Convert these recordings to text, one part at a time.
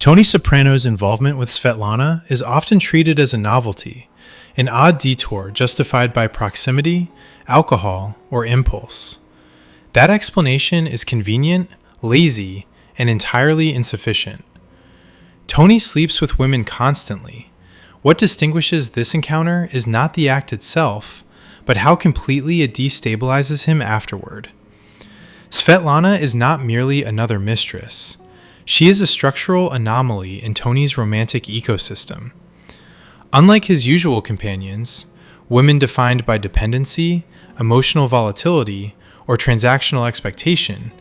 Tony Soprano's involvement with Svetlana is often treated as a novelty, an odd detour justified by proximity, alcohol, or impulse. That explanation is convenient, lazy, and entirely insufficient. Tony sleeps with women constantly. What distinguishes this encounter is not the act itself, but how completely it destabilizes him afterward. Svetlana is not merely another mistress. She is a structural anomaly in Tony's romantic ecosystem. Unlike his usual companions, women defined by dependency, emotional volatility, or transactional expectation,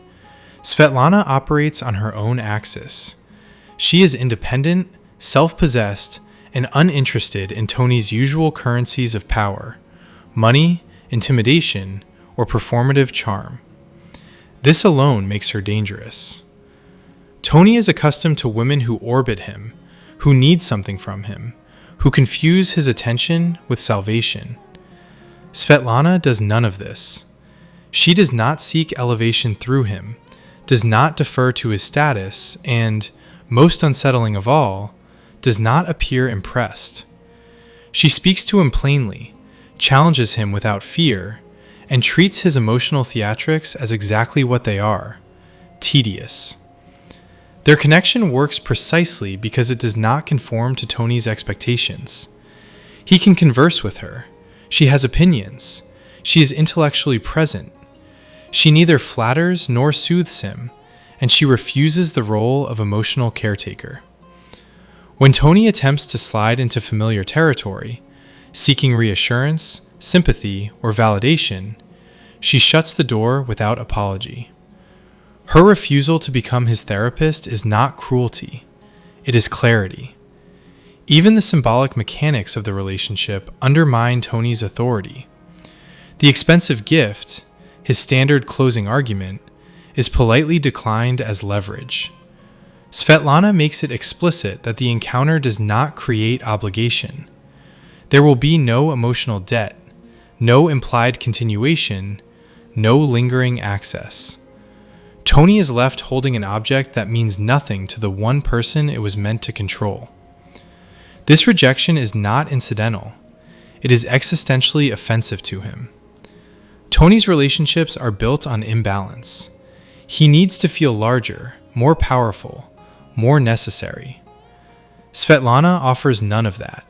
Svetlana operates on her own axis. She is independent, self-possessed, and uninterested in Tony's usual currencies of power: money, intimidation, or performative charm. This alone makes her dangerous. Tony is accustomed to women who orbit him, who need something from him, who confuse his attention with salvation. Svetlana does none of this. She does not seek elevation through him, does not defer to his status, and, most unsettling of all, does not appear impressed. She speaks to him plainly, challenges him without fear, and treats his emotional theatrics as exactly what they are: tedious. Their connection works precisely because it does not conform to Tony's expectations. He can converse with her. She has opinions. She is intellectually present. She neither flatters nor soothes him, and she refuses the role of emotional caretaker. When Tony attempts to slide into familiar territory, seeking reassurance, sympathy, or validation, she shuts the door without apology. Her refusal to become his therapist is not cruelty, it is clarity. Even the symbolic mechanics of the relationship undermine Tony's authority. The expensive gift, his standard closing argument, is politely declined as leverage. Svetlana makes it explicit that the encounter does not create obligation. There will be no emotional debt, no implied continuation, no lingering access. Tony is left holding an object that means nothing to the one person it was meant to control. This rejection is not incidental. It is existentially offensive to him. Tony's relationships are built on imbalance. He needs to feel larger, more powerful, more necessary. Svetlana offers none of that.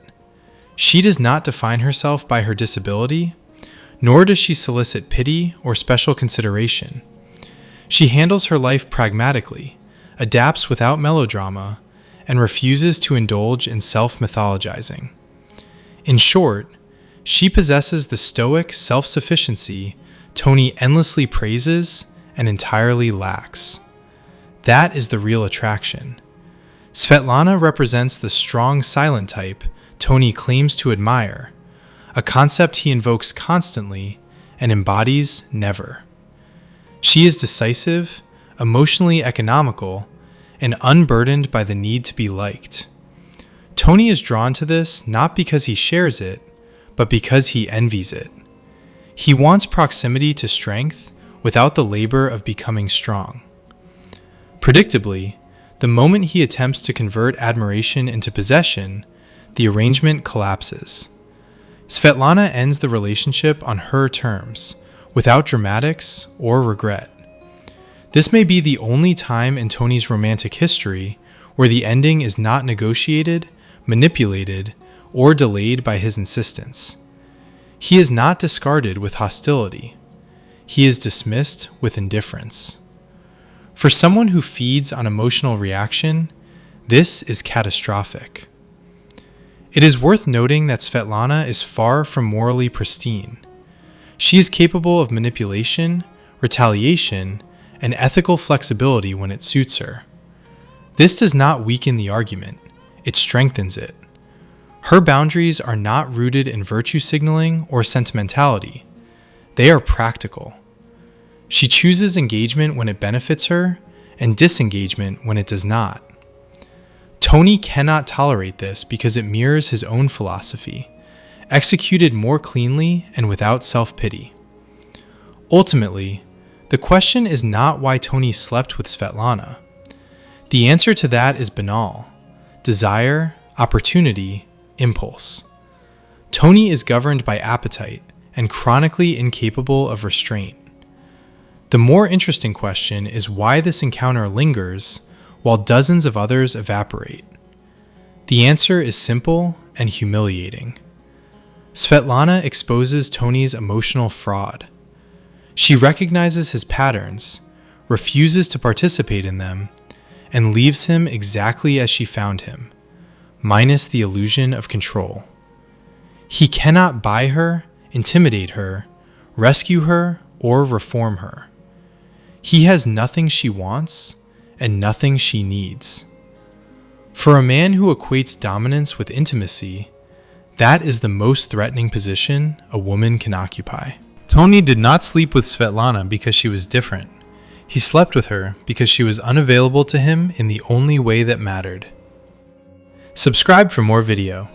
She does not define herself by her disability, nor does she solicit pity or special consideration. She handles her life pragmatically, adapts without melodrama, and refuses to indulge in self-mythologizing. In short, she possesses the stoic self-sufficiency Tony endlessly praises and entirely lacks. That is the real attraction. Svetlana represents the strong silent type Tony claims to admire, a concept he invokes constantly and embodies never. She is decisive, emotionally economical, and unburdened by the need to be liked. Tony is drawn to this not because he shares it, but because he envies it. He wants proximity to strength without the labor of becoming strong. Predictably, the moment he attempts to convert admiration into possession, the arrangement collapses. Svetlana ends the relationship on her terms, without dramatics or regret. This may be the only time in Tony's romantic history where the ending is not negotiated, manipulated, or delayed by his insistence. He is not discarded with hostility. He is dismissed with indifference. For someone who feeds on emotional reaction, this is catastrophic. It is worth noting that Svetlana is far from morally pristine. She is capable of manipulation, retaliation, and ethical flexibility when it suits her. This does not weaken the argument, it strengthens it. Her boundaries are not rooted in virtue signaling or sentimentality. They are practical. She chooses engagement when it benefits her, and disengagement when it does not. Tony cannot tolerate this because it mirrors his own philosophy, executed more cleanly and without self-pity. Ultimately, the question is not why Tony slept with Svetlana. The answer to that is banal: desire, opportunity, impulse. Tony is governed by appetite and chronically incapable of restraint. The more interesting question is why this encounter lingers while dozens of others evaporate. The answer is simple and humiliating. Svetlana exposes Tony's emotional fraud. She recognizes his patterns, refuses to participate in them, and leaves him exactly as she found him, minus the illusion of control. He cannot buy her, intimidate her, rescue her, or reform her. He has nothing she wants and nothing she needs. For a man who equates dominance with intimacy, that is the most threatening position a woman can occupy. Tony did not sleep with Svetlana because she was different. He slept with her because she was unavailable to him in the only way that mattered. Subscribe for more video.